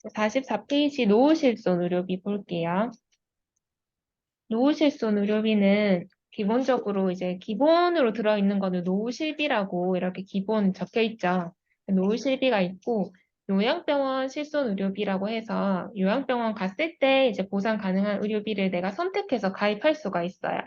44페이지 노후실손 의료비 볼게요. 노후실손 의료비는 기본적으로 이제 기본으로 들어있는 거는 노후실비라고 이렇게 기본 적혀 있죠. 노후실비가 있고 요양병원 실손 의료비라고 해서 요양병원 갔을 때 이제 보상 가능한 의료비를 내가 선택해서 가입할 수가 있어요.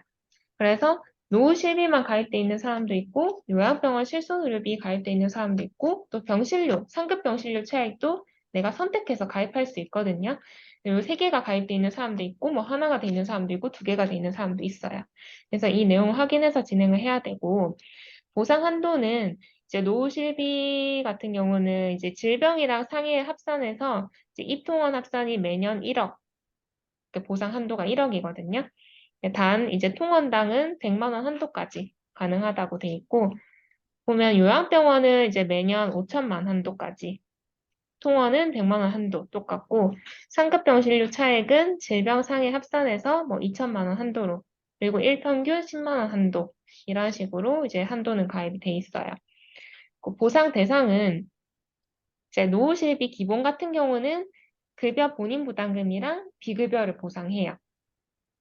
그래서 노후실비만 가입돼 있는 사람도 있고 요양병원 실손의료비 가입돼 있는 사람도 있고 또 병실료, 상급 병실료 차액도 내가 선택해서 가입할 수 있거든요. 그리고 세 개가 가입돼 있는 사람도 있고 뭐 하나가 돼 있는 사람도 있고 두 개가 돼 있는 사람도 있어요. 그래서 이 내용 확인해서 진행을 해야 되고 보상 한도는 이제 노후실비 같은 경우는 이제 질병이랑 상해 합산해서 이제 입통원 합산이 매년 1억, 보상 한도가 1억이거든요. 단 이제 통원당은 100만 원 한도까지 가능하다고 돼 있고 보면 요양병원은 이제 매년 5천만 한도까지 통원은 100만 원 한도 똑같고 상급병실료 차액은 질병 상해 합산해서 뭐 2천만 원 한도로 그리고 일평균 10만 원 한도 이런 식으로 이제 한도는 가입이 돼 있어요. 그 보상 대상은 이제 노후실비 기본 같은 경우는 급여 본인 부담금이랑 비급여를 보상해요.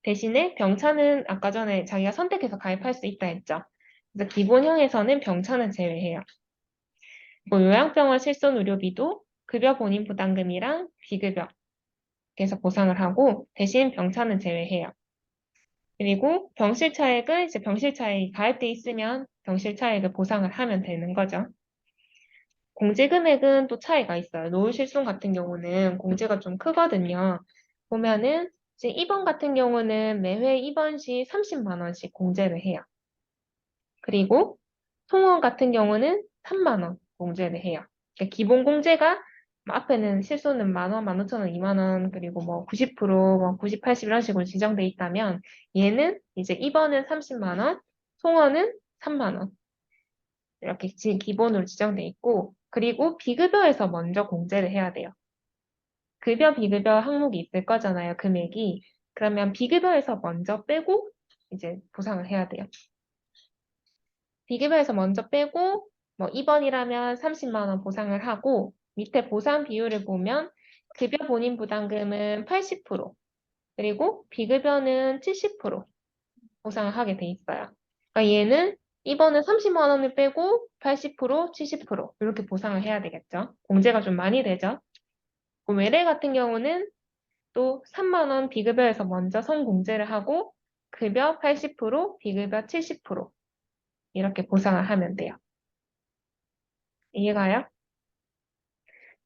대신에 병차는 아까 전에 자기가 선택해서 가입할 수 있다 했죠. 그래서 기본형에서는 병차는 제외해요. 뭐 요양병원 실손 의료비도 급여 본인 부담금이랑 비급여 그래서 보상을 하고 대신 병차는 제외해요. 그리고 병실 차액은 이제 병실 차액이 가입돼 있으면 병실 차액을 보상을 하면 되는 거죠. 공제 금액은 또 차이가 있어요. 노후 실손 같은 경우는 공제가 좀 크거든요. 보면은 이제 입원 같은 경우는 매회 입원 시 30만 원씩 공제를 해요. 그리고 통원 같은 경우는 3만 원 공제를 해요. 그러니까 기본 공제가 뭐 앞에는 실손은 만 원, 15,000원, 2만 원, 그리고 뭐 90%, 뭐 90, 80 이런 식으로 지정돼 있다면 얘는 이제 입원은 30만 원, 통원은 3만 원 이렇게 기본으로 지정돼 있고 그리고 비급여에서 먼저 공제를 해야 돼요. 급여, 비급여 항목이 있을 거잖아요, 금액이. 그러면 비급여에서 먼저 빼고 이제 보상을 해야 돼요. 비급여에서 먼저 빼고 뭐 입원이라면 30만 원 보상을 하고 밑에 보상 비율을 보면 급여 본인 부담금은 80% 그리고 비급여는 70% 보상을 하게 돼 있어요. 그러니까 얘는 입원은 30만 원을 빼고 80%, 70% 이렇게 보상을 해야 되겠죠. 공제가 좀 많이 되죠. 외래 같은 경우는 또 3만 원 비급여에서 먼저 선공제를 하고 급여 80%, 비급여 70% 이렇게 보상을 하면 돼요. 이해가요?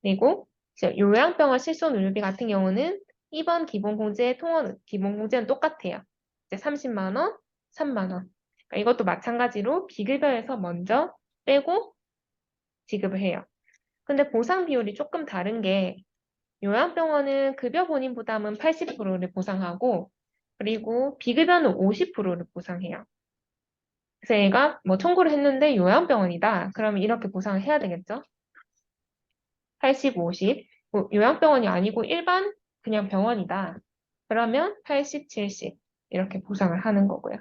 그리고 이제 요양병원 실손 의료비 같은 경우는 입원 기본공제, 통원 기본공제는 똑같아요. 이제 30만 원, 3만 원. 그러니까 이것도 마찬가지로 비급여에서 먼저 빼고 지급을 해요. 근데 보상 비율이 조금 다른 게 요양병원은 급여 본인 부담은 80%를 보상하고 그리고 비급여는 50%를 보상해요. 그래서 얘가 뭐 청구를 했는데 요양병원이다. 그러면 이렇게 보상을 해야 되겠죠? 80, 50. 뭐 요양병원이 아니고 일반 그냥 병원이다. 그러면 80, 70 이렇게 보상을 하는 거고요.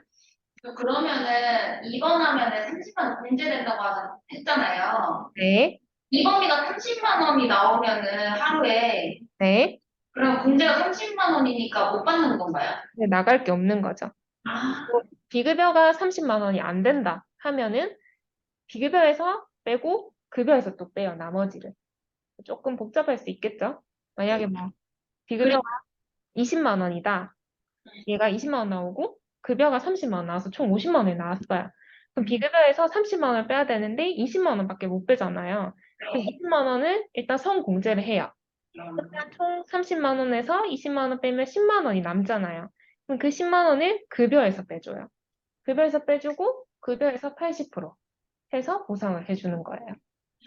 그러면은 입원하면은 30만 원 공제된다고 했잖아요. 네, 입원비가 30만 원이 나오면은 하루에 네. 그럼 공제가 30만 원이니까 못 받는 건가요? 근데 나갈 게 없는 거죠. 아, 또 비급여가 30만 원이 안 된다 하면은 비급여에서 빼고 급여에서 또 빼요, 나머지를. 조금 복잡할 수 있겠죠? 만약에 뭐 그래. 비급여가 20만 원이다. 얘가 20만 원 나오고 급여가 30만 원 나와서 총 50만 원이 나왔어요. 그럼 비급여에서 30만 원을 빼야 되는데 20만 원밖에 못 빼잖아요. 그럼 20만 원을 일단 선공제를 해요. 그러면 총 30만 원에서 20만 원 빼면 10만 원이 남잖아요. 그럼 그 10만 원을 급여에서 빼줘요. 급여에서 빼주고 급여에서 80% 해서 보상을 해주는 거예요.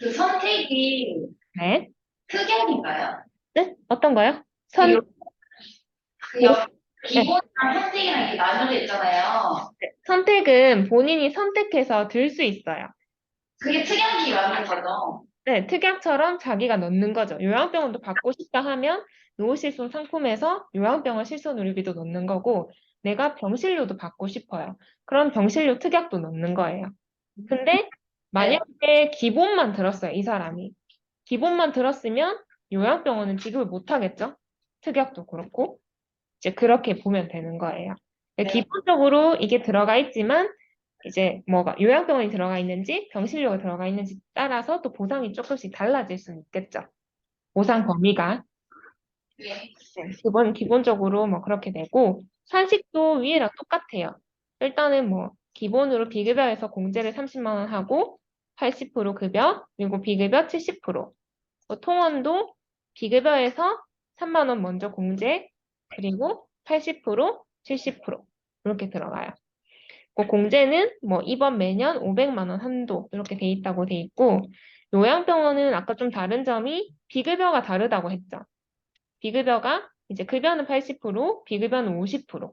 그 선택이 네. 특약인가요? 네? 어떤 거요? 그 선, 요- 그 본, 옆, 네. 기본이랑 선택이랑 이렇게 나눠져 있잖아요. 선택은 본인이 선택해서 들 수 있어요. 그게 특약이 맞는 거죠. 네, 특약처럼 자기가 넣는 거죠. 요양병원도 받고 싶다 하면 노후실손 상품에서 요양병원 실손 의료비도 넣는 거고, 내가 병실료도 받고 싶어요. 그럼 병실료 특약도 넣는 거예요. 근데 네. 만약에 기본만 들었어요, 이 사람이. 기본만 들었으면 요양병원은 지급을 못 하겠죠? 특약도 그렇고. 이제 그렇게 보면 되는 거예요. 네. 기본적으로 이게 들어가 있지만 이제 뭐가 요양병원이 들어가 있는지 병실료가 들어가 있는지 따라서 또 보상이 조금씩 달라질 수는 있겠죠. 보상 범위가. 예. 네, 기본적으로 뭐 그렇게 되고, 산식도 위에랑 똑같아요. 일단은 뭐, 기본으로 비급여에서 공제를 30만 원 하고, 80% 급여, 그리고 비급여 70%. 통원도 비급여에서 3만 원 먼저 공제, 그리고 80%, 70% 이렇게 들어가요. 그 공제는 뭐 이번 매년 500만 원 한도 이렇게 돼 있다고 돼 있고, 요양병원은 아까 좀 다른 점이 비급여가 다르다고 했죠. 비급여가 이제 급여는 80%, 비급여는 50%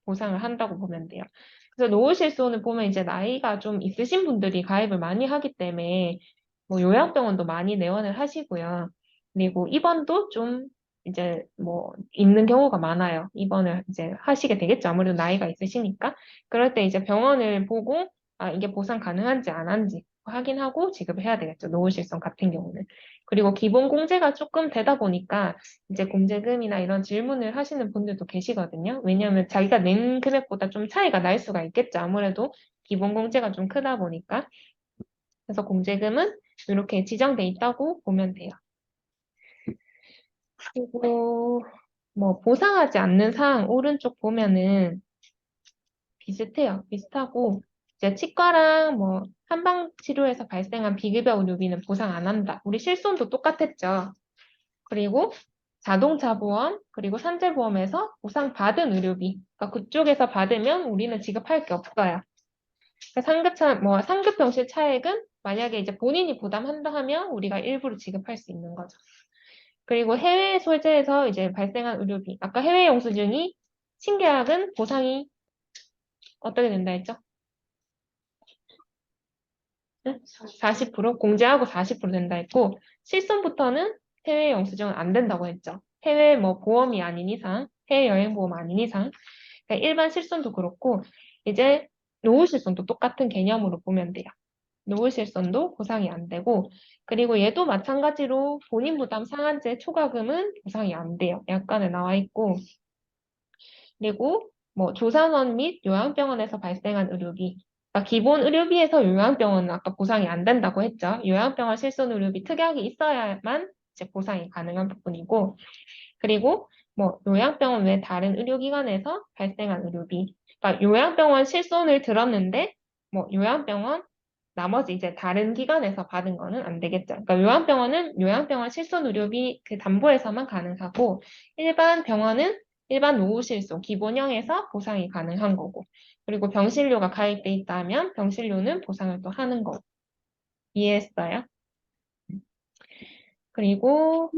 보상을 한다고 보면 돼요. 그래서 노후실손을 보면 이제 나이가 좀 있으신 분들이 가입을 많이 하기 때문에 뭐 요양병원도 많이 내원을 하시고요. 그리고 입원도 좀 이제 뭐 있는 경우가 많아요. 입원을 이제 하시게 되겠죠. 아무래도 나이가 있으시니까. 그럴 때 이제 병원을 보고 아, 이게 보상 가능한지 안 한지 확인하고 지급을 해야 되겠죠. 노후실손 같은 경우는. 그리고 기본 공제가 조금 되다 보니까 이제 공제금이나 이런 질문을 하시는 분들도 계시거든요. 왜냐하면 자기가 낸 금액보다 좀 차이가 날 수가 있겠죠. 아무래도 기본 공제가 좀 크다 보니까. 그래서 공제금은 이렇게 지정돼 있다고 보면 돼요. 그리고 뭐 보상하지 않는 사항 오른쪽 보면은 비슷해요. 비슷하고 이제 치과랑 뭐 한방 치료에서 발생한 비급여 의료비는 보상 안 한다. 우리 실손도 똑같았죠. 그리고 자동차 보험, 그리고 산재보험에서 보상받은 의료비. 그러니까 그쪽에서 받으면 우리는 지급할 게 없어요. 상급 병실 차액은 만약에 이제 본인이 부담한다 하면 우리가 일부러 지급할 수 있는 거죠. 그리고 해외 소재에서 이제 발생한 의료비. 아까 해외 영수증이 신계약은 보상이 어떻게 된다 했죠? 응? 40% 공제하고 40% 된다 했고 실손부터는 해외 영수증은 안 된다고 했죠. 해외 뭐 보험이 아닌 이상, 해외 여행 보험 아닌 이상, 그러니까 일반 실손도 그렇고 이제 노후 실손도 똑같은 개념으로 보면 돼요. 노후 실손도 보상이 안 되고 그리고 얘도 마찬가지로 본인 부담 상한제 초과금은 보상이 안 돼요. 약관에 나와 있고 그리고 뭐 조산원 및 요양병원에서 발생한 의료비. 그러니까 기본 의료비에서 요양병원은 아까 보상이 안 된다고 했죠. 요양병원 실손 의료비 특약이 있어야만 이제 보상이 가능한 부분이고, 그리고 뭐 요양병원 외 다른 의료기관에서 발생한 의료비. 그러니까 요양병원 실손을 들었는데, 뭐 요양병원 나머지 이제 다른 기관에서 받은 거는 안 되겠죠. 그러니까 요양병원은 요양병원 실손 의료비 그 담보에서만 가능하고, 일반 병원은 일반 노후실손 기본형에서 보상이 가능한 거고, 그리고 병실료가 가입돼 있다면 병실료는 보상을 또 하는 거고. 이해했어요? 그리고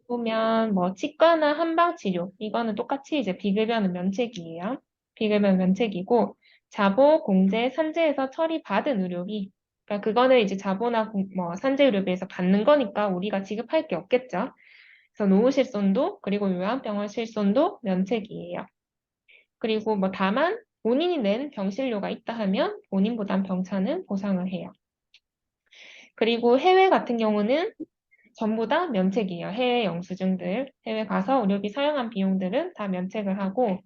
보면 뭐 치과나 한방치료 이거는 똑같이 이제 비급여는 면책이에요. 비급여는 면책이고 자보, 공제, 산재에서 처리받은 의료비 그러니까 그거는 이제 자보나 뭐 산재 의료비에서 받는 거니까 우리가 지급할 게 없겠죠. 그래서 노후실손도 그리고 요양병원 실손도 면책이에요. 그리고 뭐 다만 본인이 낸 병실료가 있다 하면 본인 부담 병차는 보상을 해요. 그리고 해외 같은 경우는 전부 다 면책이에요. 해외 영수증들, 해외 가서 의료비 사용한 비용들은 다 면책을 하고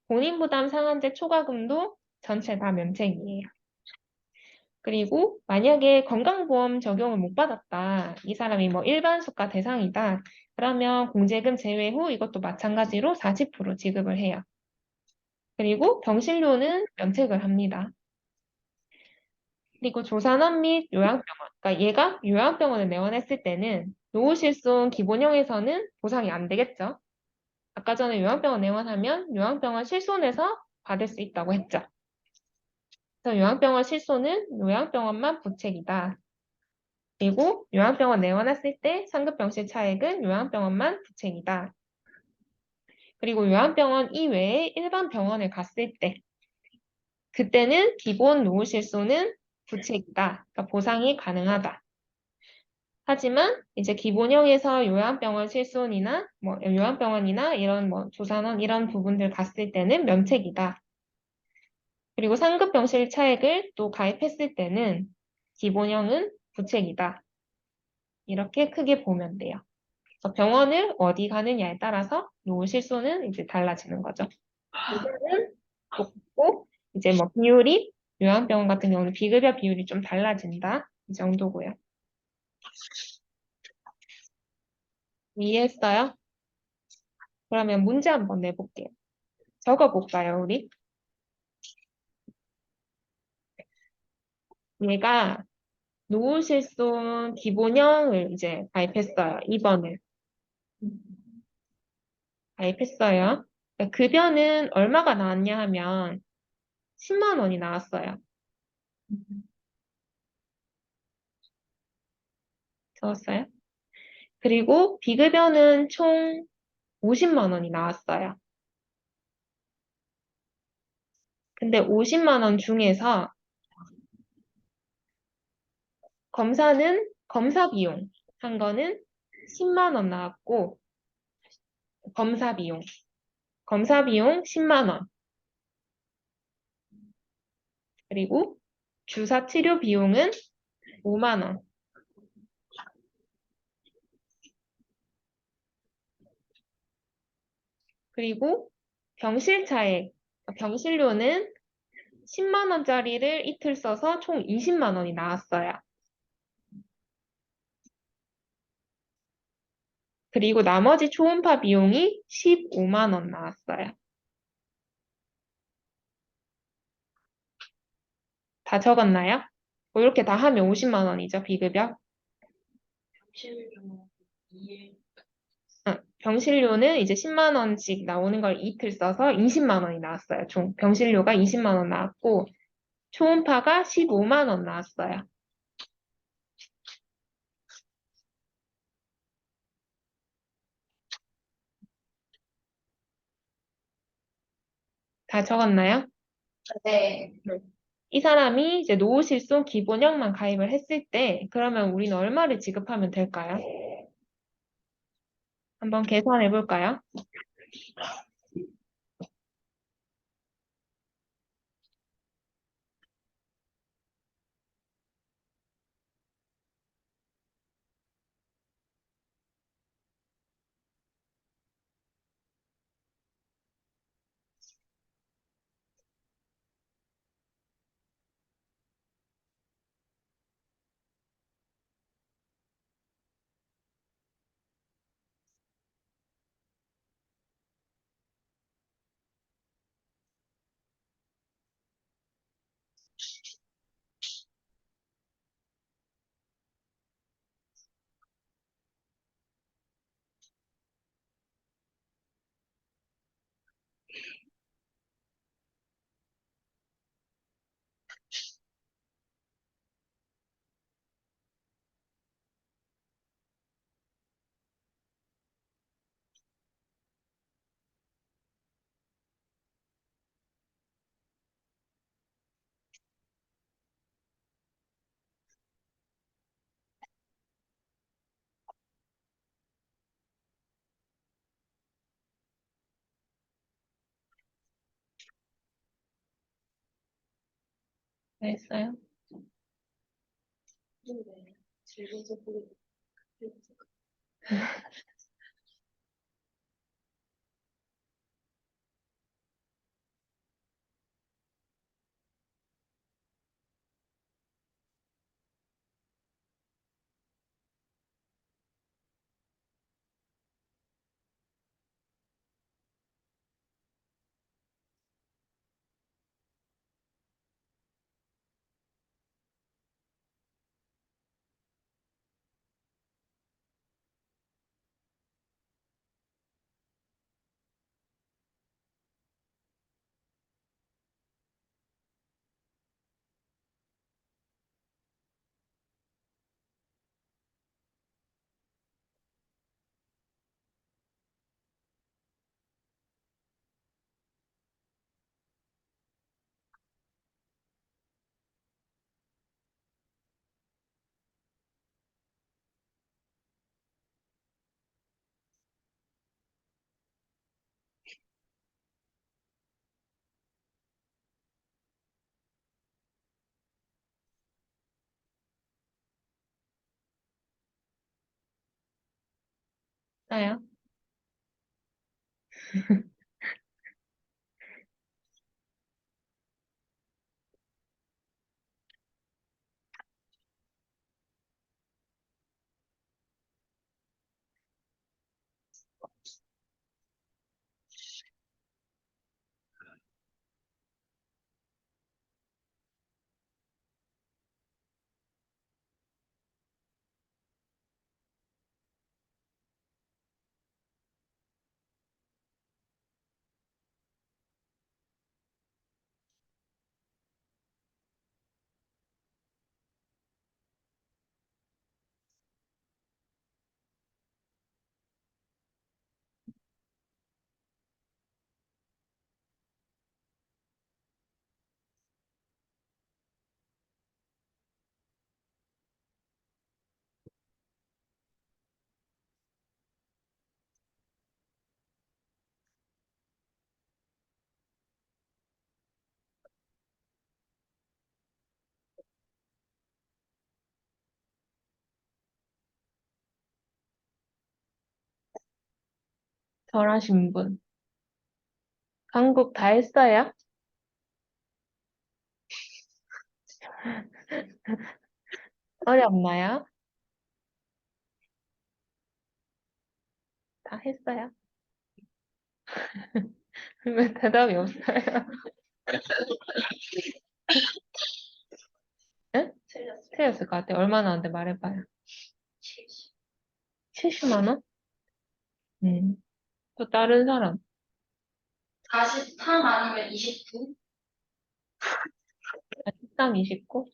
본인 부담 상한제 초과금도 전체 다 면책이에요. 그리고 만약에 건강보험 적용을 못 받았다. 이 사람이 뭐 일반 수가 대상이다. 그러면 공제금 제외 후 이것도 마찬가지로 40% 지급을 해요. 그리고 병실료는 면책을 합니다. 그리고 조산원 및 요양병원. 그러니까 얘가 요양병원을 내원했을 때는 노후실손 기본형에서는 보상이 안 되겠죠. 아까 전에 요양병원 내원하면 요양병원 실손에서 받을 수 있다고 했죠. 그래서 요양병원 실손은 요양병원만 부책이다. 그리고 요양병원 내원했을 때 상급병실 차액은 요양병원만 부책이다. 그리고 요양병원 이외에 일반 병원을 갔을 때 그때는 기본 노후실손은 부책이다. 그러니까 보상이 가능하다. 하지만 이제 기본형에서 요양병원 실손이나 뭐 요양병원이나 이런 뭐 조산원 이런 부분들 갔을 때는 면책이다. 그리고 상급 병실 차액을 또 가입했을 때는 기본형은 부책이다. 이렇게 크게 보면 돼요. 병원을 어디 가느냐에 따라서 노후실손은 이제 달라지는 거죠. 이거는 똑같고, 이제 뭐 비율이, 요양병원 같은 경우는 비급여 비율이 좀 달라진다. 이 정도고요. 이해했어요? 그러면 문제 한번 내볼게요. 적어볼까요, 우리? 얘가 노후실손 기본형을 이제 가입했어요. 2번을 가입했어요. 그러니까 급여는 얼마가 나왔냐 하면 10만 원이 나왔어요. 적었어요? 그리고 비급여는 총 50만 원이 나왔어요. 근데 50만 원 중에서 검사는 검사 비용 한 거는 10만 원 나왔고 검사 비용 10만 원 그리고 주사 치료 비용은 5만 원 그리고 병실 차액 병실료는 10만 원짜리를 이틀 써서 총 20만 원이 나왔어요. 그리고 나머지 초음파 비용이 15만 원 나왔어요. 다 적었나요? 뭐 이렇게 다 하면 50만 원이죠, 비급여. 병실료는 이제 10만 원씩 나오는 걸 이틀 써서 20만 원이 나왔어요. 총 병실료가 20만 원 나왔고 초음파가 15만 원 나왔어요. 다 적었나요? 네. 이 사람이 이제 노후실손 기본형만 가입을 했을 때 그러면 우리는 얼마를 지급하면 될까요? 한번 계산해 볼까요? 됐어요. 했어요? 잘하신 분. 한국 다 했어요? 어렵나요? 다 했어요? 왜 대답이 없어요? 응? 틀렸을 것 같아요. 얼마 나왔는데 말해봐요. 70만 원? 또 다른 사람. 43 아니면 29? 13, 29?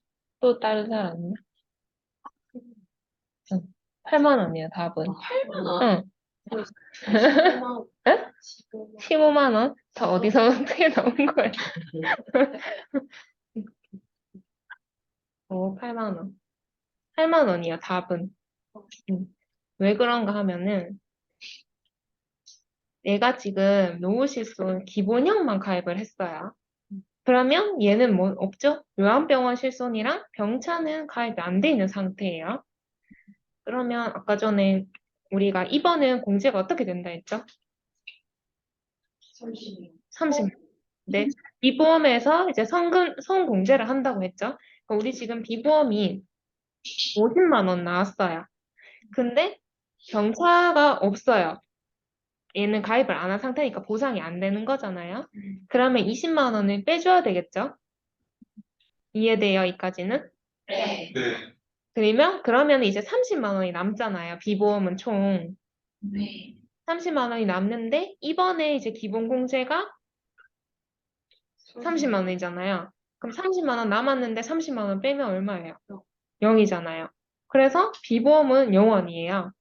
또 다른 사람이요? 응. 8만 원이에요, 답은. 8만 원? 응. 15만 원. 응? 15만 원? 다 어디서 어떻게 나온 거예요? 오, 8만 원. 8만 원이요, 답은. 응. 왜 그런가 하면은, 내가 지금 노후실손 기본형만 가입을 했어요. 그러면 얘는 뭐 없죠? 요양병원 실손이랑 병차는 가입이 안 돼 있는 상태예요. 그러면 아까 전에 우리가 입원은 공제가 어떻게 된다 했죠? 30. 네. 비보험에서 이제 성공제를 한다고 했죠? 그러니까 우리 지금 비보험이 50만 원 나왔어요. 근데 병차가 없어요. 얘는 가입을 안 한 상태니까 보상이 안 되는 거잖아요. 그러면 20만 원을 빼줘야 되겠죠? 이해돼요, 이까지는? 네. 그러면 이제 30만 원이 남잖아요. 비보험은 총 네. 30만 원이 남는데 이번에 이제 기본 공제가 30만 원이잖아요. 그럼 30만 원 남았는데 30만 원 빼면 얼마예요? 0이잖아요. 그래서 비보험은 0원이에요.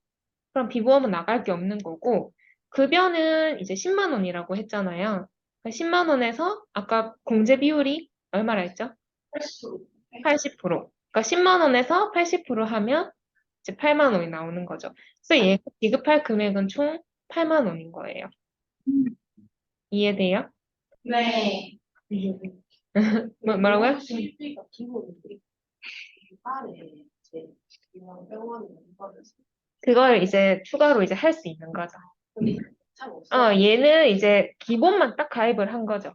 그럼 비보험은 나갈 게 없는 거고 급여는 이제 10만 원이라고 했잖아요. 10만 원에서 아까 공제 비율이 얼마라 했죠? 80%. 80%. 그러니까 10만 원에서 80% 하면 이제 8만 원이 나오는 거죠. 그래서 얘 지급할 금액은 총 8만 원인 거예요. 이해돼요? 네. 뭐라고요? 실비가 기본인데 안에 이제 병원에 받았어. 그걸 이제 추가로 이제 할 수 있는 거죠. 근데 참 없어. 얘는 이제 기본만 딱 가입을 한 거죠.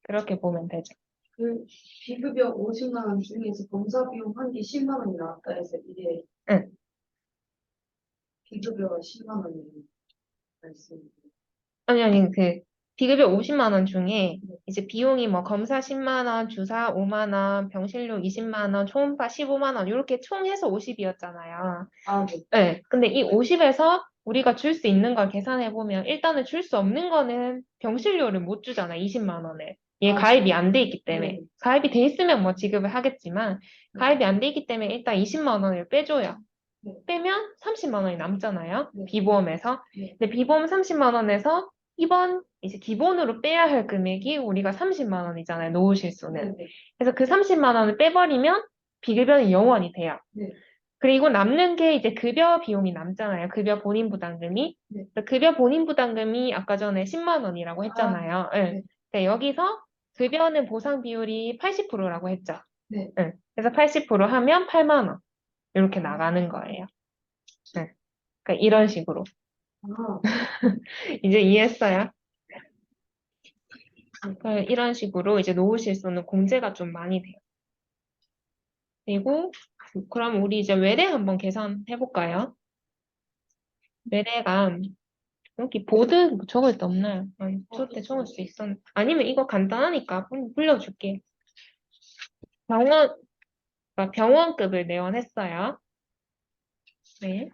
그렇게 보면 되죠. 그 비급여 50만 원 중에서 검사 비용 한 개 10만 원이 나왔다 해서 이게 응. 비급여가 10만 원이 말씀. 아니, 비급여 50만 원 중에 이제 비용이 뭐 검사 10만 원, 주사 5만 원, 병실료 20만 원, 초음파 15만 원, 이렇게 총 해서 50이었잖아요. 아, 네. 네. 근데 이 50에서 우리가 줄 수 있는 걸 계산해보면 일단은 줄 수 없는 거는 병실료를 못 주잖아, 20만 원에. 얘 아, 가입이 안 돼 있기 때문에. 네. 가입이 돼 있으면 뭐 지급을 하겠지만, 가입이 안 돼 있기 때문에 일단 20만 원을 빼줘요. 네. 빼면 30만 원이 남잖아요. 네. 비보험에서. 네. 근데 비보험 30만 원에서 이번 이제 기본으로 빼야 할 금액이 우리가 30만 원이잖아요. 노후실수는. 네. 그래서 그 30만 원을 빼버리면 비급여는 0원이 돼요. 네. 그리고 남는 게 이제 급여 비용이 남잖아요. 급여 본인 부담금이. 네. 그래서 급여 본인 부담금이 아까 전에 10만 원이라고 했잖아요. 네. 네. 네, 여기서 급여는 보상 비율이 80%라고 했죠. 네. 그래서 80% 하면 8만 원. 이렇게 나가는 거예요. 네. 그러니까 이런 식으로. 아, 이제 이해했어요? 그러니까 이런 식으로 이제 노후 실손은 공제가 좀 많이 돼요. 그리고 그럼 우리 이제 외래 한번 계산해 볼까요? 외래가 여기 보드 적을 데 없나요? 아니, 저때 적을 수 있었. 아니면 이거 간단하니까 불러줄게. 그러니까 병원급을 내원했어요. 네.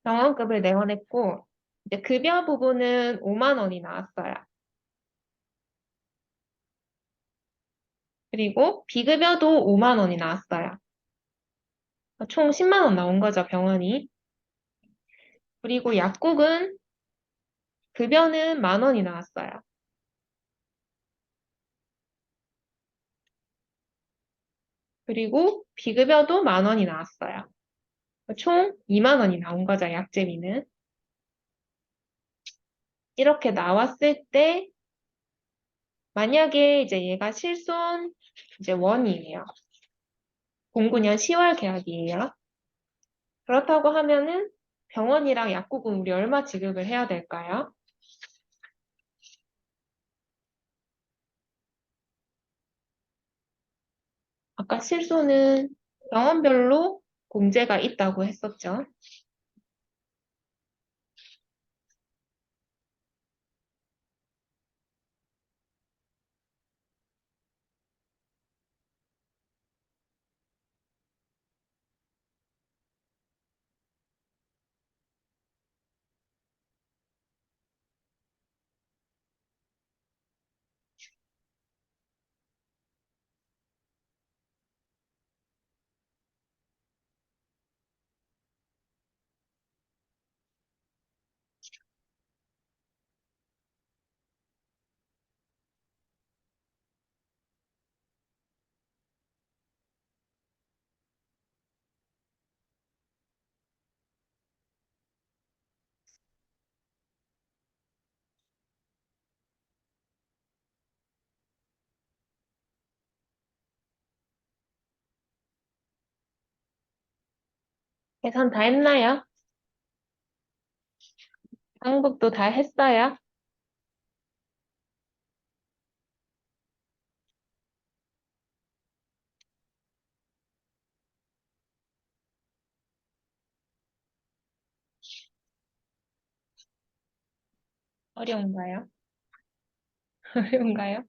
병원급을 내원했고 이제 급여 부분은 5만 원이 나왔어요. 그리고 비급여도 5만 원이 나왔어요. 총 10만 원 나온 거죠, 병원이. 그리고 약국은 급여는 1만 원이 나왔어요. 그리고 비급여도 1만 원이 나왔어요. 총 2만 원이 나온 거죠, 약제비는. 이렇게 나왔을 때 만약에 이제 얘가 실손 이제 원이에요. 공구년 10월 계약이에요. 그렇다고 하면은 병원이랑 약국은 우리 얼마 지급을 해야 될까요? 아까 실손은 병원별로 공제가 있다고 했었죠. 계산 다 했나요? 항복도 다 했어요? 어려운가요? 어려운가요?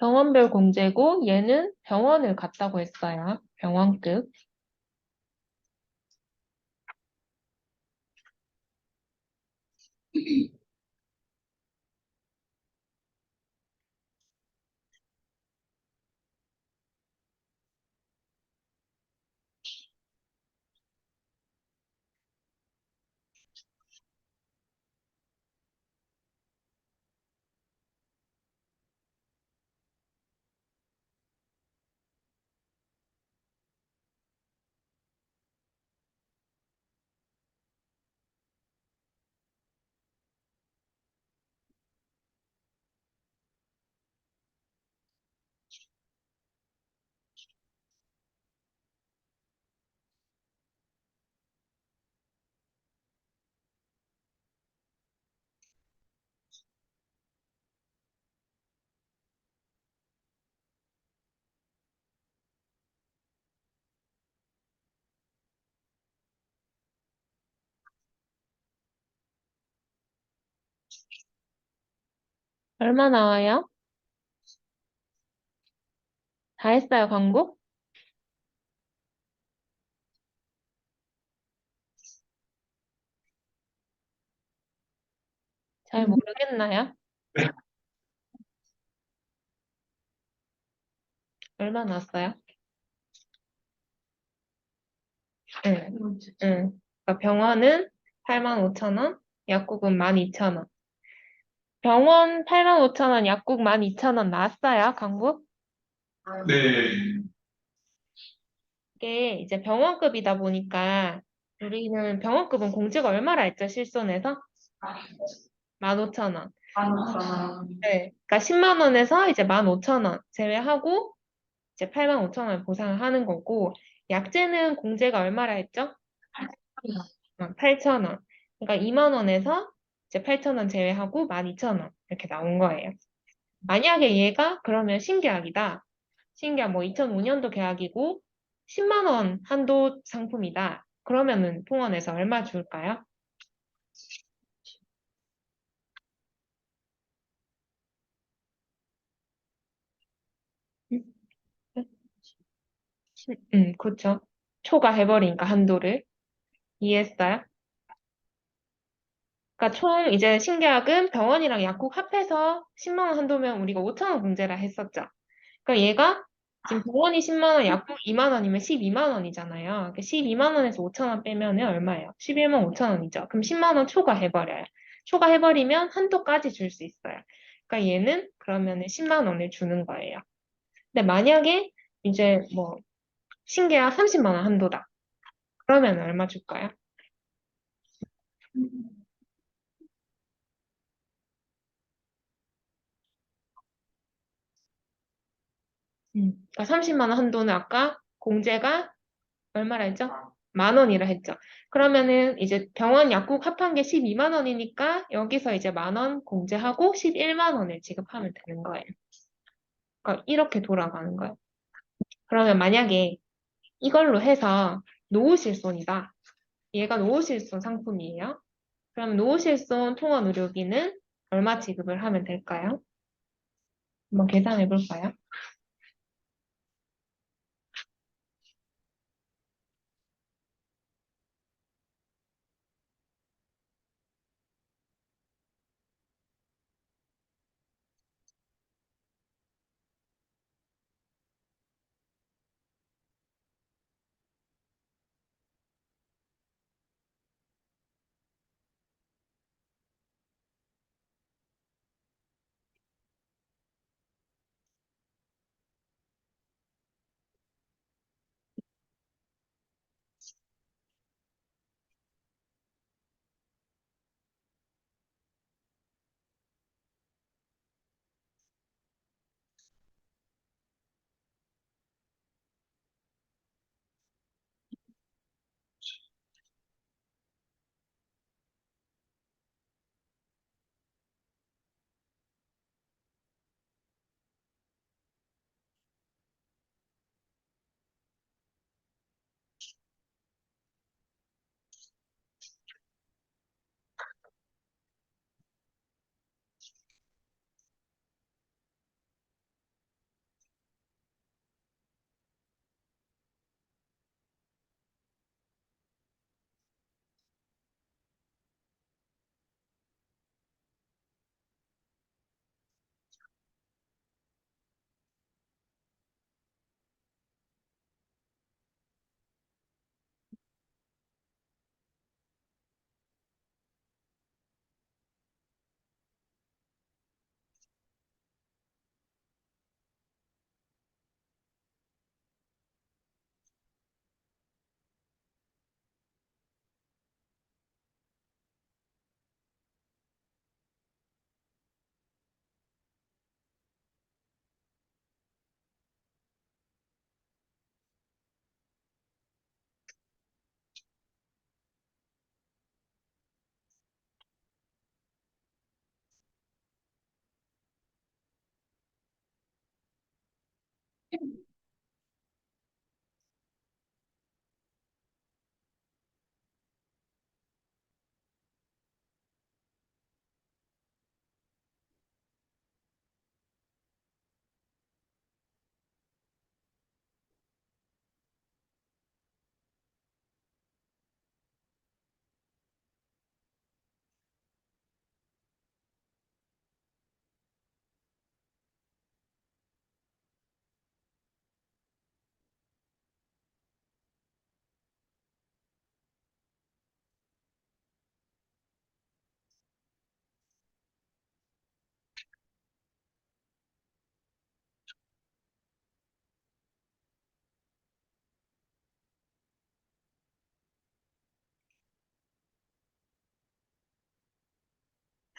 병원별 공제고 얘는 병원을 갔다고 했어요. 병원급. 얼마 나와요? 다 했어요, 광고? 잘 모르겠나요? 얼마 나왔어요? 응, 응. 그러니까 병원은 85,000원, 약국은 12,000원. 병원 85,000원, 약국 12,000원 나왔어요, 강북? 네. 이게 이제 병원급이다 보니까 우리는 병원급은 공제가 얼마라 했죠, 실손에서? 15,000원. 네. 그러니까 10만 원에서 이제 15,000원 제외하고 이제 85,000원 보상을 하는 거고, 약제는 공제가 얼마라 했죠? 8,000원. 그러니까 2만 원에서 이제 8,000원 제외하고 12,000원 이렇게 나온 거예요. 만약에 얘가 그러면 신계약이다. 신계약 뭐 2005년도 계약이고 10만 원 한도 상품이다. 그러면은 통원에서 얼마 줄까요? 그쵸. 초과해버리니까 한도를. 이해했어요? 그러니까 총 이제 신계약은 병원이랑 약국 합해서 10만 원 한도면 우리가 5천 원 공제라 했었죠. 그러니까 얘가 지금 병원이 10만 원, 약국 2만 원이면 12만 원이잖아요. 그러니까 12만 원에서 5천 원 빼면은 얼마예요? 11만 5천 원이죠. 그럼 10만 원 초과해버려요. 초과해버리면 한도까지 줄 수 있어요. 그러니까 얘는 그러면은 10만 원을 주는 거예요. 근데 만약에 이제 뭐 신계약 30만 원 한도다. 그러면 얼마 줄까요? 그러니까 30만 원 한도는 아까 공제가 얼마라 했죠? 만 원이라 했죠. 그러면은 이제 병원 약국 합한 게 12만 원이니까 여기서 이제 만 원 공제하고 11만 원을 지급하면 되는 거예요. 그러니까 이렇게 돌아가는 거예요. 그러면 만약에 이걸로 해서 노후실손이다. 얘가 노후실손 상품이에요. 그럼 노후실손 통원 의료비는 얼마 지급을 하면 될까요? 한번 계산해 볼까요?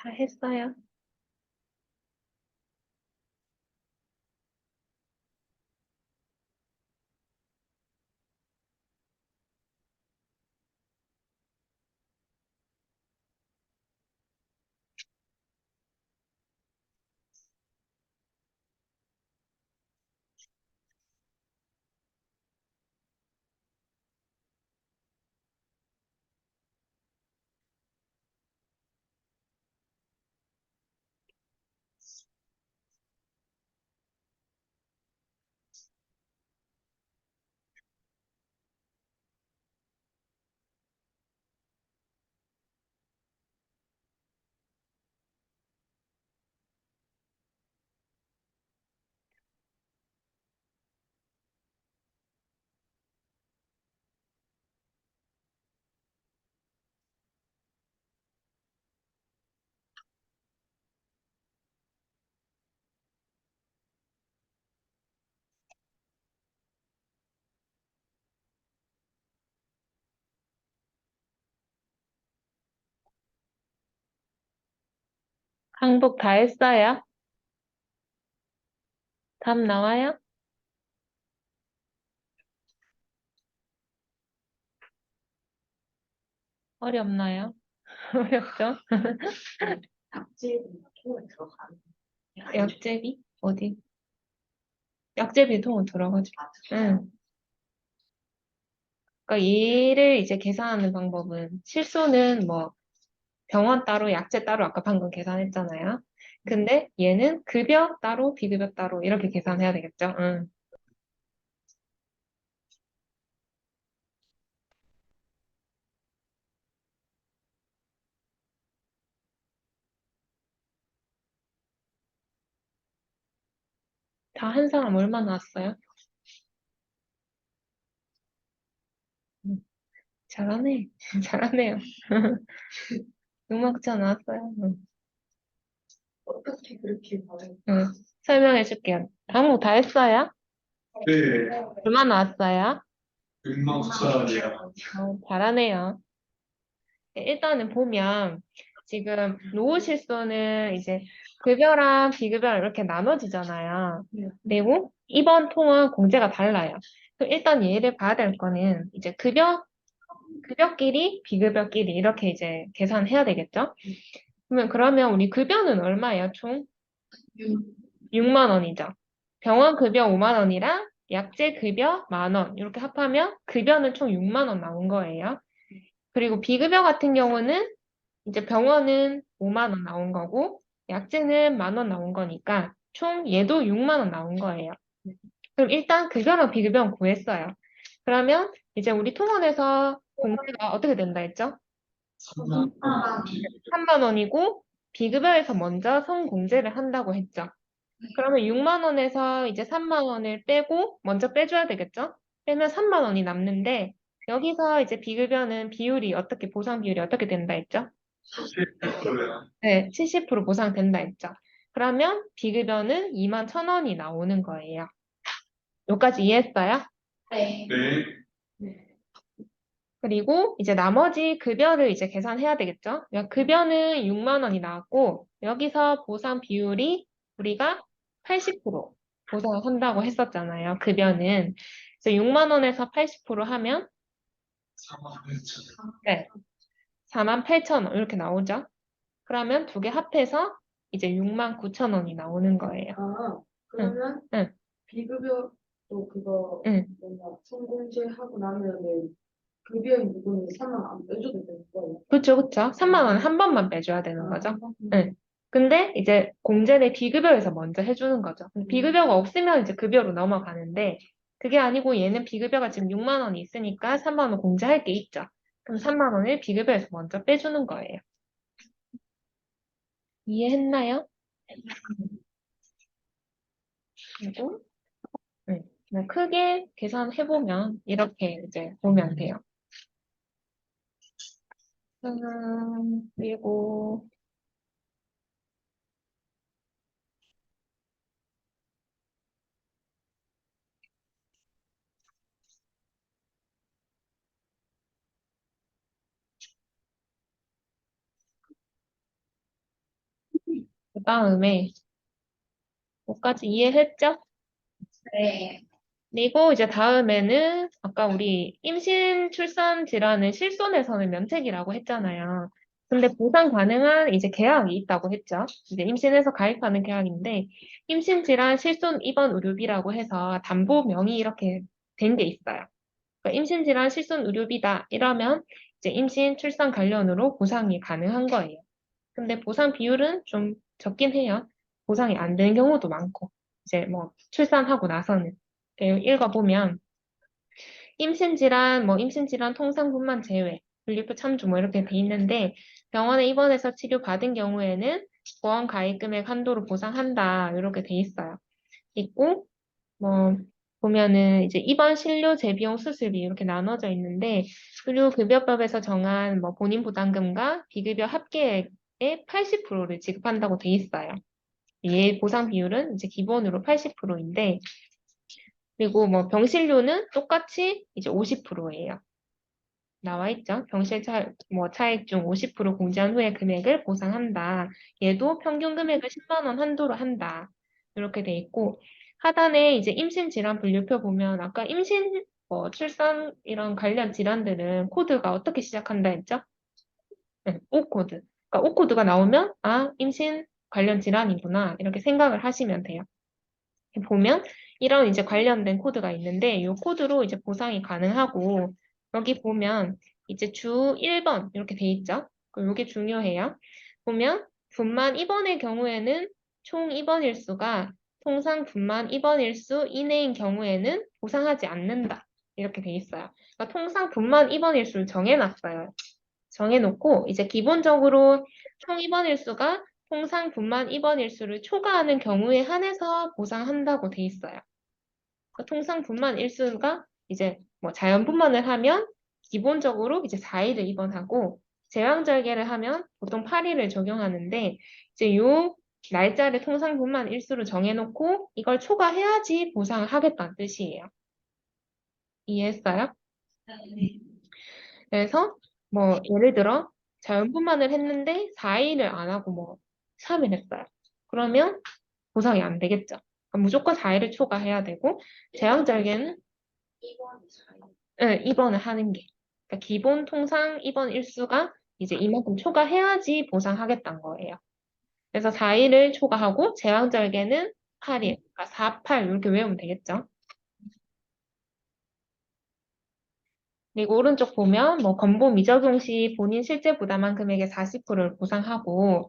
다 했어요. 항복 다 했어요. 답 나와요? 어렵나요? 어렵죠? 약지는 통에 들어가는 약제비? 어디? 약제비 통으로 들어가죠. 응. 그러니까 얘를 이제 계산하는 방법은 실수는 뭐 병원 따로, 약제 따로 아까 방금 계산했잖아요. 근데 얘는 급여 따로, 비급여 따로 이렇게 계산해야 되겠죠? 응. 다 한 사람 얼마 나왔어요? 응. 잘하네. 잘하네요. 음악자 나왔어요. 응. 어떻게 그렇게 말해요? 응. 설명해 줄게요. 과목 다 했어요? 네. 얼마 나왔어요? 음악사야. 잘하네요. 일단은 보면 지금 노후 실손은 이제 급여랑 비급여랑 이렇게 나눠지잖아요. 그리고 이번 통은 공제가 달라요. 그럼 일단 얘를 봐야 될 거는 이제 급여끼리 비급여끼리 이렇게 이제 계산해야 되겠죠? 그러면 우리 급여는 얼마예요, 총? 6만 원이죠. 병원 급여 5만 원이랑 약제 급여 1만 원 이렇게 합하면 급여는 총 6만 원 나온 거예요. 그리고 비급여 같은 경우는 이제 병원은 5만 원 나온 거고 약제는 1만 원 나온 거니까 총 얘도 6만 원 나온 거예요. 그럼 일단 급여랑 비급여는 구했어요. 그러면 이제 우리 통원에서 공제가 어떻게 된다 했죠? 3만 원이고 비급여에서 먼저 선공제를 한다고 했죠. 그러면 6만 원에서 이제 3만 원을 빼고 먼저 빼줘야 되겠죠? 빼면 3만 원이 남는데 여기서 이제 비급여는 비율이 어떻게 보상 비율이 어떻게 된다 했죠? 네, 70% 보상된다 했죠. 그러면 비급여는 2만 1,000원이 나오는 거예요. 여기까지 이해했어요? 네. 네. 그리고 이제 나머지 급여를 이제 계산해야 되겠죠? 그러니까 급여는 6만 원이 나왔고 여기서 보상 비율이 우리가 80% 보상을 한다고 했었잖아요. 급여는. 그래서 6만 원에서 80% 하면 네, 4만 8천 원 이렇게 나오죠. 그러면 두 개 합해서 이제 6만 9천 원이 나오는 거예요. 아, 응, 그러면 응, 비급여도 그거 응. 뭔가 성공제하고 나면은 급여인 부분은 3만 안 빼줘도 되는 거예요? 그쵸, 그쵸. 3만 원 한 번만 빼줘야 되는 거죠. 응. 근데 이제 공제를 비급여에서 먼저 해주는 거죠. 근데 비급여가 없으면 이제 급여로 넘어가는데 그게 아니고 얘는 비급여가 지금 6만 원이 있으니까 3만 원 공제할 게 있죠. 그럼 3만 원을 비급여에서 먼저 빼주는 거예요. 이해했나요? 그리고 그냥 크게 계산해보면 이렇게 이제 보면 돼요. 그리고 그다음에 여기까지 이해했죠? 네. 그리고 이제 다음에는 아까 우리 임신 출산 질환을 실손에서는 면책이라고 했잖아요. 근데 보상 가능한 이제 계약이 있다고 했죠. 이제 임신해서 가입하는 계약인데 임신 질환 실손 입원 의료비라고 해서 담보명이 이렇게 된 게 있어요. 그러니까 임신 질환 실손 의료비다 이러면 이제 임신 출산 관련으로 보상이 가능한 거예요. 근데 보상 비율은 좀 적긴 해요. 보상이 안 되는 경우도 많고 이제 뭐 출산하고 나서는 읽어보면 임신질환, 뭐 임신질환 통상분만 제외, 분리표 참조 뭐 이렇게 돼 있는데 병원에 입원해서 치료받은 경우에는 보험 가입 금액 한도로 보상한다 이렇게 돼 있어요. 있고 뭐 보면은 이제 입원 진료 재비용 수술비 이렇게 나눠져 있는데 의료급여법에서 정한 뭐 본인 부담금과 비급여 합계액의 80%를 지급한다고 돼 있어요. 얘 보상 비율은 이제 기본으로 80%인데 그리고 뭐 병실료는 똑같이 이제 50%예요. 나와 있죠. 뭐 차액 중 50% 공제한 후에 금액을 보상한다. 얘도 평균 금액을 10만 원 한도로 한다. 이렇게 돼 있고 하단에 이제 임신 질환 분류표 보면 아까 임신 뭐 출산 이런 관련 질환들은 코드가 어떻게 시작한다 했죠? 네, O 코드. 그러니까 O 코드가 나오면 아 임신 관련 질환이구나 이렇게 생각을 하시면 돼요. 보면 이런 이제 관련된 코드가 있는데 이 코드로 이제 보상이 가능하고 여기 보면 이제 주 1번 이렇게 돼 있죠. 그럼 이게 중요해요. 보면 분만 입원의 경우에는 총 입원 일수가 통상 분만 입원 일수 이내인 경우에는 보상하지 않는다. 이렇게 돼 있어요. 그러니까 통상 분만 입원 일수를 정해놨어요. 정해놓고 이제 기본적으로 총 입원 일수가 통상 분만 입원 일수를 초과하는 경우에 한해서 보상한다고 돼 있어요. 그 통상 분만 일수가 이제 뭐 자연분만을 하면 기본적으로 이제 4일을 입원하고 제왕절개를 하면 보통 8일을 적용하는데 이제 요 날짜를 통상 분만 일수로 정해놓고 이걸 초과해야지 보상을 하겠다는 뜻이에요. 이해했어요? 그래서 뭐 예를 들어 자연분만을 했는데 4일을 안 하고 뭐 3일 했어요. 그러면 보상이 안 되겠죠. 그러니까 무조건 4일을 초과해야 되고 제왕절개는 입원을 하는 게 그러니까 기본 통상 입원 일수가 이제 이만큼 초과해야지 보상하겠다는 거예요. 그래서 4일을 초과하고 제왕절개는 8일, 그러니까 4, 8 이렇게 외우면 되겠죠. 그리고 오른쪽 보면 뭐 건보 미적용 시 본인 실제 부담한 금액의 40%를 보상하고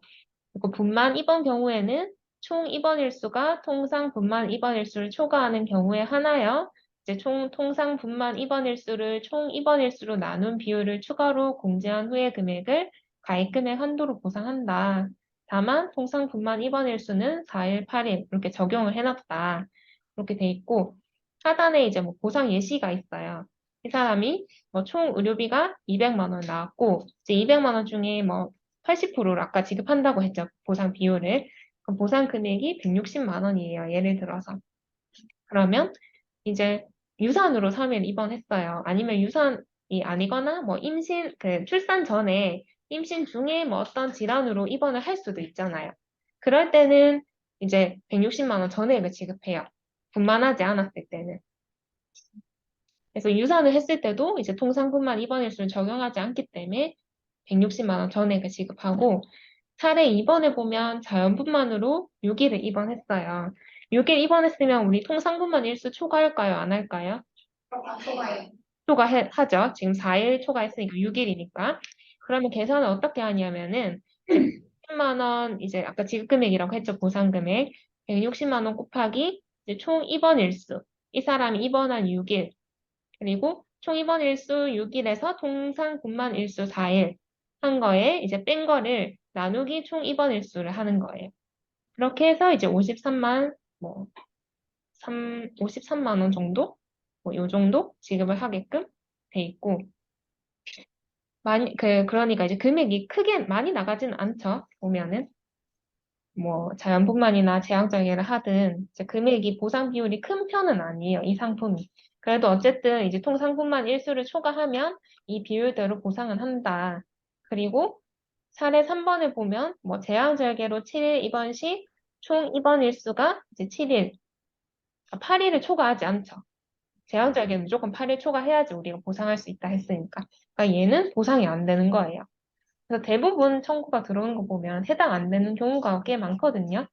그리고 분만 입원 경우에는 총 입원 일수가 통상 분만 입원 일수를 초과하는 경우에 하나여 이제 총 통상 분만 입원 일수를 총 입원 일수로 나눈 비율을 추가로 공제한 후의 금액을 가입 금액 한도로 보상한다. 다만 통상 분만 입원 일수는 4일, 8일 이렇게 적용을 해놨다. 이렇게 돼 있고 하단에 이제 뭐 보상 예시가 있어요. 이 사람이 뭐 총 의료비가 200만 원 나왔고 이제 200만 원 중에 뭐 80%를 아까 지급한다고 했죠. 보상 비율을. 그럼 보상 금액이 160만 원이에요. 예를 들어서. 그러면 이제 유산으로 3일 입원했어요. 아니면 유산이 아니거나 뭐 출산 전에 임신 중에 뭐 어떤 질환으로 입원을 할 수도 있잖아요. 그럴 때는 이제 160만 원 전액을 지급해요. 분만하지 않았을 때는. 그래서 유산을 했을 때도 이제 통상분만 입원일수를 적용하지 않기 때문에 160만 원 전액을 지급하고 차례 입원해 보면 자연분만으로 6일을 입원했어요. 6일 입원했으면 우리 통상분만 일수 초과할까요? 안 할까요? 초과해요. 초과하죠. 지금 4일 초과했으니까 6일이니까. 그러면 계산을 어떻게 하냐면은 160만 원 이제 아까 지급금액이라고 했죠. 보상금액. 160만 원 곱하기 이제 총 입원 일수. 이 사람이 입원한 6일. 그리고 총 입원 일수 6일에서 통상 분만 일수 4일 한 거에 이제 뺀 거를 나누기 총 입원 일수를 하는 거예요. 그렇게 해서 이제 53만 원 정도? 뭐 요 정도 지급을 하게끔 돼 있고 그러니까 이제 금액이 크게 많이 나가지는 않죠. 보면은 뭐 자연분만이나 제왕절개를 하든 이제 금액이 보상 비율이 큰 편은 아니에요. 이 상품이. 그래도 어쨌든 이제 통상분만 일수를 초과하면 이 비율대로 보상은 한다. 그리고 사례 3번을 보면 뭐 제왕절개로 7일 입원 시 총 입원 일수가 이제 7일, 8일을 초과하지 않죠. 제왕절개는 무조건 8일 초과해야지 우리가 보상할 수 있다 했으니까. 그러니까 얘는 보상이 안 되는 거예요. 그래서 대부분 청구가 들어오는 거 보면 해당 안 되는 경우가 꽤 많거든요.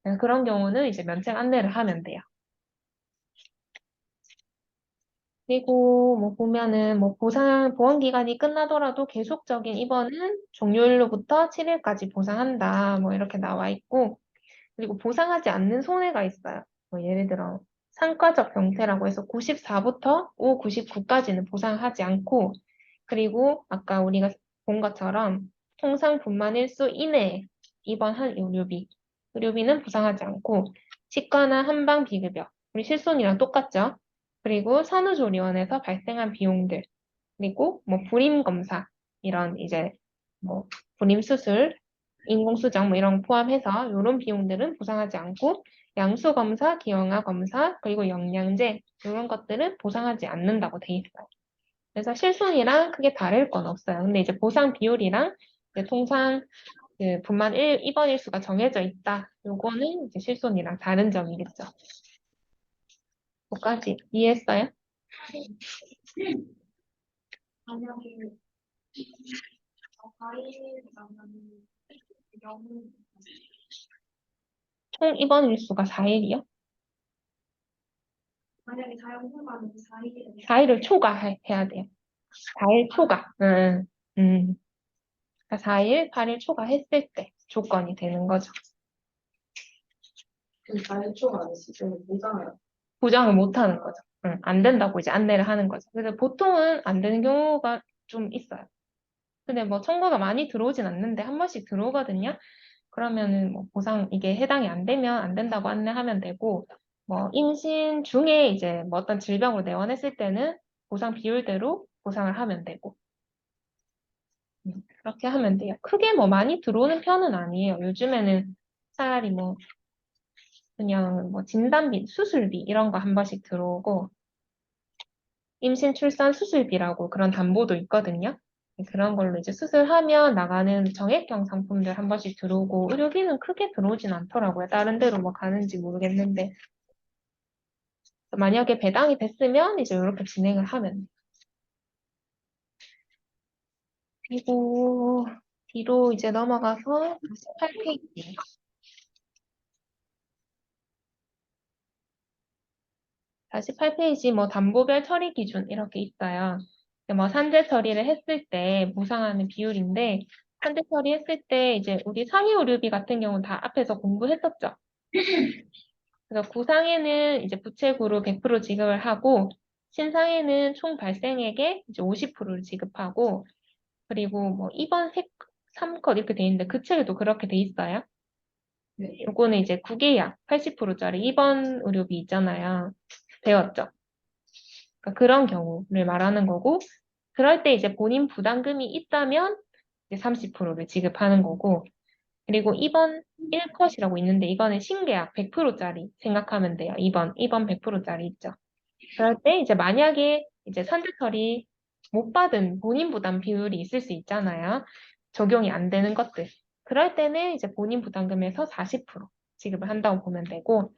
그래서 그런 경우는 이제 면책 안내를 하면 돼요. 그리고 뭐 보면은 뭐 보험 기간이 끝나더라도 계속적인 입원은 종료일로부터 7일까지 보상한다. 뭐 이렇게 나와 있고, 그리고 보상하지 않는 손해가 있어요. 뭐 예를 들어 상과적 병태라고 해서 94부터 99까지는 보상하지 않고, 그리고 아까 우리가 본 것처럼 통상 분만 일수 이내에 입원한 의료비는 보상하지 않고, 치과나 한방 비급여, 우리 실손이랑 똑같죠? 그리고 산후조리원에서 발생한 비용들, 그리고 뭐 불임 검사, 이런 이제 뭐 불임 수술, 인공수정 뭐 이런 거 포함해서 이런 비용들은 보상하지 않고, 양수 검사, 기형아 검사, 그리고 영양제 이런 것들은 보상하지 않는다고 돼 있어요. 그래서 실손이랑 크게 다를 건 없어요. 근데 이제 보상 비율이랑 이제 통상 그 분만 입원 일수가 정해져 있다. 요거는 이제 실손이랑 다른 점이겠죠. 뭐까지 이해했어요? 만약에 4일이라면 영은 총 입원 일수가 4일이요? 만약에 자연분만은 4일이라면 4일을 초과해야 돼요. 4일 초과. 그러니까 4일, 8일 초과했을 때 조건이 되는 거죠. 그 4일 초과 안 했을 때는 보장을 보장을 못 하는 거죠. 안 된다고 이제 안내를 하는 거죠. 그래서 보통은 안 되는 경우가 좀 있어요. 근데 뭐 청구가 많이 들어오진 않는데 한 번씩 들어오거든요. 그러면은 뭐 보상 이게 해당이 안 되면 안 된다고 안내하면 되고, 뭐 임신 중에 이제 뭐 어떤 질병으로 내원했을 때는 보상 비율대로 보상을 하면 되고, 그렇게 하면 돼요. 크게 뭐 많이 들어오는 편은 아니에요. 요즘에는 차라리 뭐 그냥 뭐 진단비, 수술비 이런 거 한 번씩 들어오고, 임신 출산 수술비라고 그런 담보도 있거든요. 그런 걸로 이제 수술하면 나가는 정액형 상품들 한 번씩 들어오고, 의료비는 크게 들어오진 않더라고요. 다른 데로 뭐 가는지 모르겠는데. 만약에 배당이 됐으면 이제 이렇게 진행을 하면 돼요. 그리고 뒤로 이제 넘어가서 48페이지. 48페이지 뭐 담보별 처리 기준 이렇게 있어요. 뭐 산재 처리를 했을 때 보상하는 비율인데, 산재 처리했을 때 이제 우리 상해 의료비 같은 경우는 다 앞에서 공부했었죠. 그래서 구상에는 이제 부채구로 100% 지급을 하고, 신상에는 총 발생액의 이제 50%를 지급하고, 그리고 뭐 2번 3컷 이렇게 돼 있는데 그 책에도 그렇게 돼 있어요. 네. 요거는 이제 구계약 80%짜리 2번 의료비 있잖아요. 배웠죠? 그러니까 그런 경우를 말하는 거고, 그럴 때 이제 본인 부담금이 있다면 이제 30%를 지급하는 거고, 그리고 2번 1컷이라고 있는데 이거는 신계약 100%짜리 생각하면 돼요. 2번 100%짜리 있죠. 그럴 때 이제 만약에 이제 산재 처리 못 받은 본인 부담 비율이 있을 수 있잖아요. 적용이 안 되는 것들. 그럴 때는 이제 본인 부담금에서 40% 지급을 한다고 보면 되고,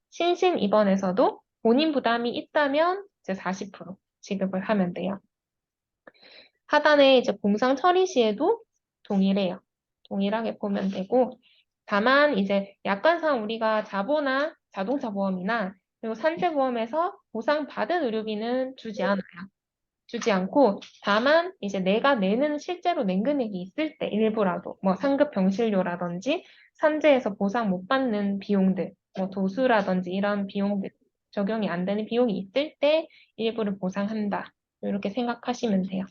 신신 입원에서도 본인 부담이 있다면 이제 40% 지급을 하면 돼요. 하단에 이제 공상 처리 시에도 동일해요. 동일하게 보면 되고, 다만 이제 약관상 우리가 자보나 자동차 보험이나 그리고 산재보험에서 보상받은 의료비는 주지 않고, 다만 이제 내가 내는 실제로 낸 금액이 있을 때 일부라도 뭐 상급 병실료라든지 산재에서 보상 못 받는 비용들, 뭐 도수라든지 이런 비용들, 적용이 안 되는 비용이 있을 때 일부를 보상한다. 이렇게 생각하시면 돼요.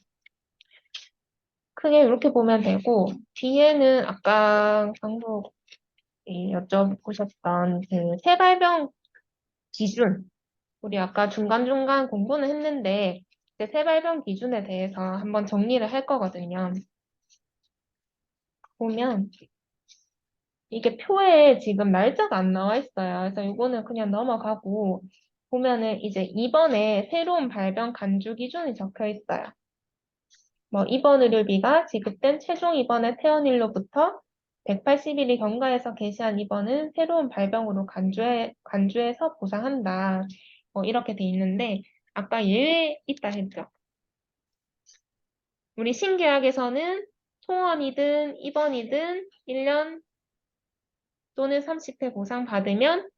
크게 이렇게 보면 되고, 뒤에는 아까 강국이 여쭤보셨던 그 새발병 기준, 우리 아까 중간중간 공부는 했는데, 이제 새발병 기준에 대해서 한번 정리를 할 거거든요. 보면, 이게 표에 지금 날짜가 안 나와 있어요. 그래서 이거는 그냥 넘어가고, 보면은 이제 이번에 새로운 발병 간주 기준이 적혀 있어요. 뭐 입원 의료비가 지급된 최종 입원의 퇴원일로부터 180일이 경과해서 개시한 입원은 새로운 발병으로 간주해서 보상한다. 이렇게 돼 있는데 아까 예외 있다 했죠. 우리 신계약에서는 소원이든 입원이든 1년 또는 30회 보상 받으면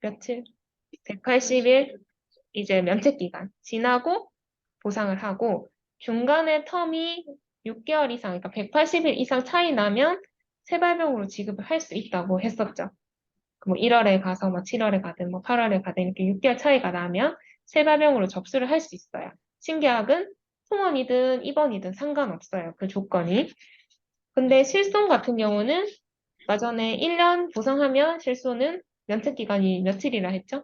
며칠? 180일 이제 면책 기간 지나고 보상을 하고 중간에 텀이 6개월 이상, 그러니까 180일 이상 차이 나면 세발병으로 지급을 할 수 있다고 했었죠. 뭐 1월에 가서 뭐 7월에 가든 뭐 8월에 가든 이렇게 6개월 차이가 나면 세발병으로 접수를 할 수 있어요. 신계약은 통원이든 입원이든 상관없어요. 그 조건이. 근데 실손 같은 경우는 마전에 1년 보상하면 실손은 면책 기간이 며칠이라 했죠?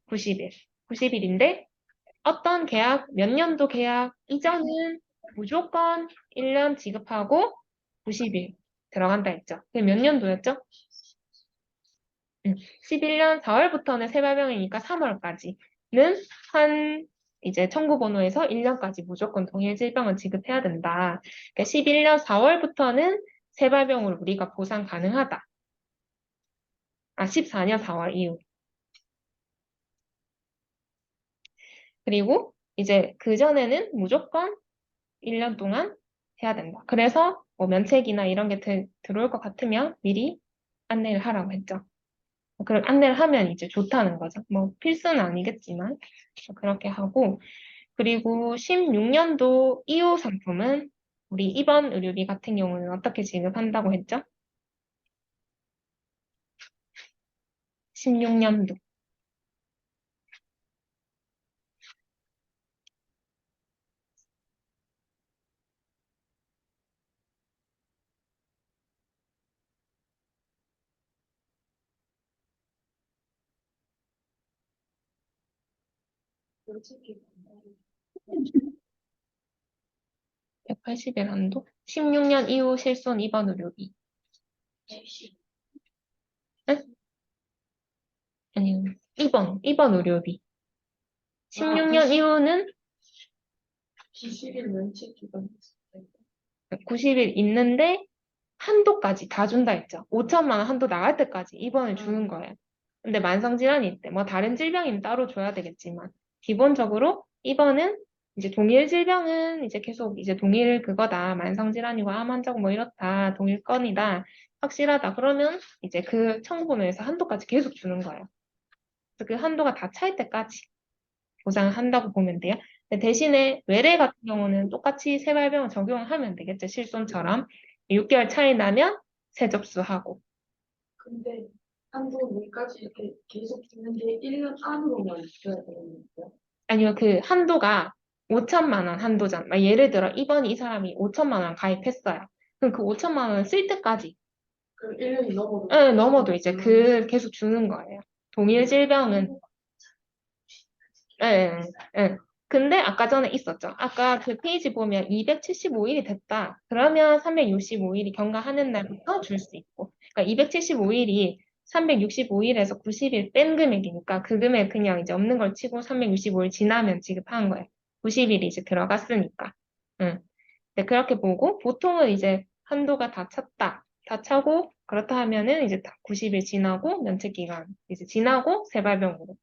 90일. 90일인데 어떤 계약, 몇 년도 계약 이전은 무조건 1년 지급하고 90일 들어간다 했죠. 그게 몇 년도였죠? 11년 4월부터는 세발병이니까 3월까지는 한 이제 청구 번호에서 1년까지 무조건 동일 질병은 지급해야 된다. 그러니까 11년 4월부터는 세발병으로 우리가 보상 가능하다. 14년 4월 이후. 그리고 이제 그전에는 무조건 1년 동안 해야 된다. 그래서 뭐 면책이나 이런 게 들어올 것 같으면 미리 안내를 하라고 했죠. 그럼 안내를 하면 이제 좋다는 거죠. 뭐 필수는 아니겠지만 그렇게 하고 그리고 16년도 이후 상품은 우리 입원 의료비 같은 경우는 어떻게 지급한다고 했죠? 16년도. 솔직히 180일 한도? 16년 이후 실손 입원 의료비. 응? 아니, 입원 의료비. 16년 이후는 90일 면책 기간 90일 있는데 한도까지 다 준다 했죠. 5천만 원 한도 나갈 때까지 입원을 주는 거예요. 근데 만성질환이 있대. 뭐 다른 질병이면 따로 줘야 되겠지만 기본적으로 입원은 이제 동일 질병은 이제 계속 이제 동일 그거다. 만성질환이고 암 환자고 뭐 이렇다. 동일 건이다. 확실하다. 그러면 이제 그 청구번호에서 한도까지 계속 주는 거예요. 그래서 그 한도가 다 찰 때까지 보상을 한다고 보면 돼요. 근데 대신에 외래 같은 경우는 똑같이 세발병을 적용하면 되겠죠. 실손처럼. 6개월 차이 나면 재접수하고. 근데 한도 내까지 이렇게 계속 주는 게 1년 안으로만 줘야 되는 거예요? 아니면 그 한도가 5천만 원 한도잖아. 막 예를 들어 이번 이 사람이 5천만 원 가입했어요. 그럼 그 5천만 원을 쓸 때까지 그럼 1년이 넘어도 넘어도 이제 그 계속 주는 거예요. 동일 질병은 예, 예. 근데 아까 전에 있었죠. 아까 그 페이지 보면 275일이 됐다. 그러면 365일이 경과하는 날부터 줄 수 있고. 그러니까 275일이 365일에서 90일 뺀 금액이니까 그 금액 그냥 이제 없는 걸 치고 365일 지나면 지급한 거예요. 90일이 이제 들어갔으니까. 응. 네, 그렇게 보고 보통은 이제 한도가 다 찼다. 다 차고 그렇다 하면은 이제 다 90일 지나고 면책 기간 이제 지나고 재발병으로.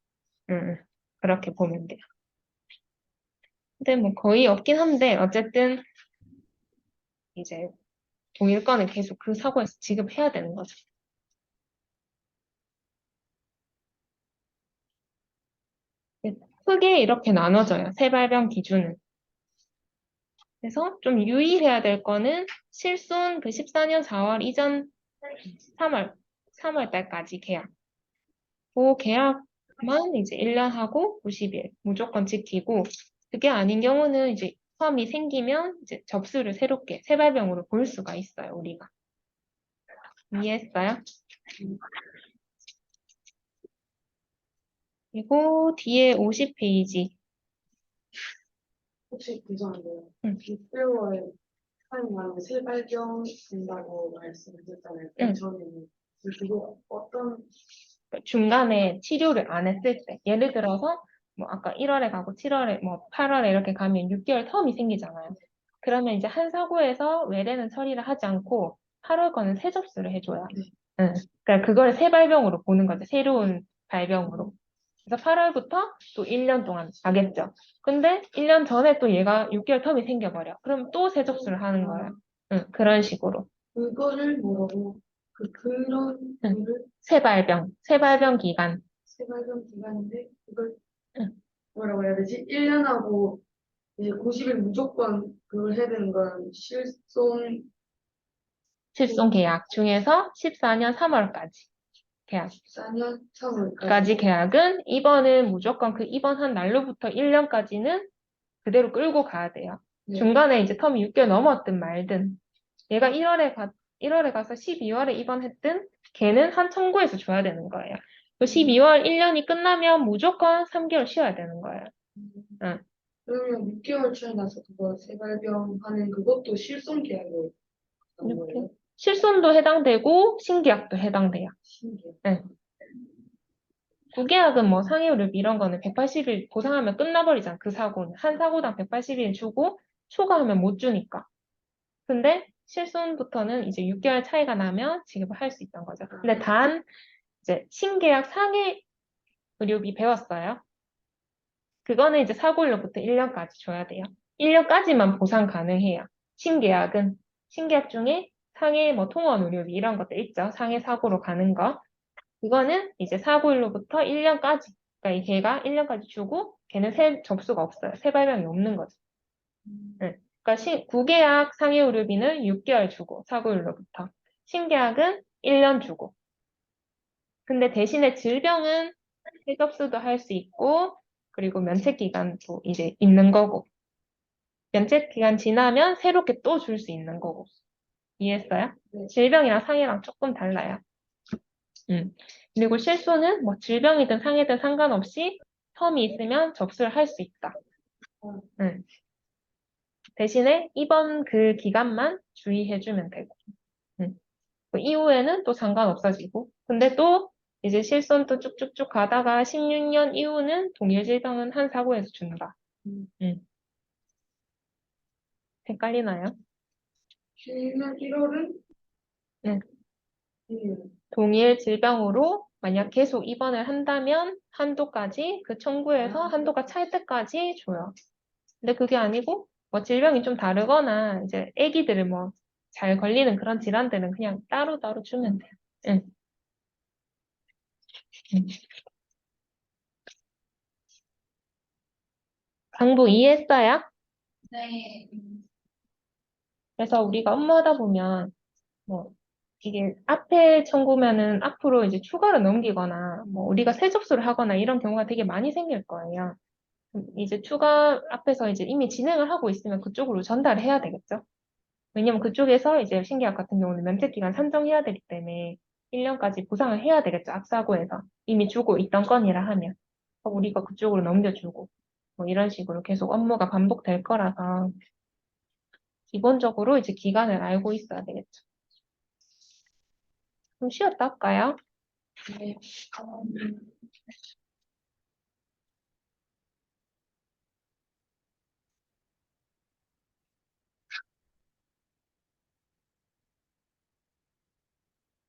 응, 그렇게 보면 돼요. 근데 뭐 거의 없긴 한데 어쨌든 이제 동일권을 계속 그 사고에서 지급해야 되는 거죠. 네, 크게 이렇게 나눠져요. 세발병 기준은. 그래서 좀 유의해야 될 거는 실손 그 14년 4월 이전 3월 달까지 계약. 그 계약만 이제 1년 하고 90일 무조건 지키고 그게 아닌 경우는 이제 펌이 생기면 이제 접수를 새롭게 세발병으로 볼 수가 있어요, 우리가. 이해했어요? 그리고 뒤에 50페이지. 혹시 죄송한데요. 응. 6개월 사용하는 세발병 된다고 말씀드렸잖아요. 응. 전에는 그거 어떤 중간에 치료를 안 했을 때. 예를 들어서 뭐 아까 1월에 가고 7월에 뭐 8월에 이렇게 가면 6개월 텀이 생기잖아요. 그러면 이제 한 사고에서 외래는 처리를 하지 않고 8월 거는 새 접수를 해줘요. 응. 그러니까 그걸 새 발병으로 보는 거죠. 새로운 발병으로. 그래서 8월부터 또 1년 동안 가겠죠. 근데 1년 전에 또 얘가 6개월 텀이 생겨버려. 그럼 또 새 접수를 하는 거예요. 응, 그런 식으로. 그거를 뭐라고 그런 응. 거를 새 발병 기간. 세발견 기간인데 그걸 응. 뭐라고 해야 되지? 1년하고 이제 90일 무조건 그걸 해야 되는 건 실손 계약 중에서 14년 3월까지 계약. 14년 3월까지. 까지 계약은 입원은 무조건 그 입원한 날로부터 1년까지는 그대로 끌고 가야 돼요. 네. 중간에 이제 텀이 6개월 넘었든 말든 얘가 1월에 가서 12월에 입원했든 걔는 한 청구해서 줘야 되는 거예요. 그 12월 1년이 끝나면 무조건 3개월 쉬어야 되는 거예요. 응. 그러면 6개월 차이 나서 그거 세발병하는 그것도 실손 계약을 한 이렇게 거예요? 실손도 해당되고 신계약도 해당돼요. 신기해. 네. 구계약은 뭐 상해의료비 이런 거는 180일 보상하면 끝나버리잖아. 그 사고는. 한 사고당 180일 주고 초과하면 못 주니까. 근데 실손부터는 이제 6개월 차이가 나면 지급을 할 수 있던 거죠. 근데 단 이제 신계약 상해의료비 배웠어요. 그거는 이제 사고일로부터 1년까지 줘야 돼요. 1년까지만 보상 가능해요. 신계약 중에 상해 뭐 통원 의료비 이런 것들 있죠. 상해 사고로 가는 거. 이거는 이제 사고일로부터 1년까지. 그러니까 이 걔가 1년까지 주고 걔는 새 접수가 없어요. 새 발병이 없는 거죠. 네. 그러니까 구계약 상해의료비는 6개월 주고 사고일로부터. 신계약은 1년 주고. 근데 대신에 질병은 새 접수도 할 수 있고 그리고 면책 기간도 이제 있는 거고. 면책 기간 지나면 새롭게 또 줄 수 있는 거고. 이해했어요? 네. 질병이랑 상해랑 조금 달라요. 그리고 실손은 뭐 질병이든 상해든 상관없이 텀이 있으면 접수를 할 수 있다. 음. 대신에 입원 그 기간만 주의해주면 되고. 그 이후에는 또 상관없어지고. 근데 또 이제 실손 또 쭉쭉쭉 가다가 16년 이후는 동일 질병은 한 사고에서 준다. 음. 헷갈리나요? 16년 1월은 네. 동일 질병으로 만약 계속 입원을 한다면 한도까지 그 청구에서 한도가 찰 때까지 줘요. 근데 그게 아니고 뭐 질병이 좀 다르거나 이제 아기들을 뭐 잘 걸리는 그런 질환들은 그냥 따로따로 주면 돼요. 응. 응. 강도 이해했어요? 네. 그래서 우리가 업무하다 보면 뭐 이게 앞에 청구면은 앞으로 이제 추가로 넘기거나 뭐 우리가 새 접수를 하거나 이런 경우가 되게 많이 생길 거예요. 이제 추가 앞에서 이제 이미 진행을 하고 있으면 그쪽으로 전달을 해야 되겠죠. 왜냐면 그쪽에서 이제 신계약 같은 경우는 면책기간 산정해야 되기 때문에 1년까지 보상을 해야 되겠죠. 앞사고에서. 이미 주고 있던 건이라 하면. 우리가 그쪽으로 넘겨주고. 뭐 이런 식으로 계속 업무가 반복될 거라서 기본적으로 이제 기간을 알고 있어야 되겠죠. 그럼 쉬었다 할까요? 네.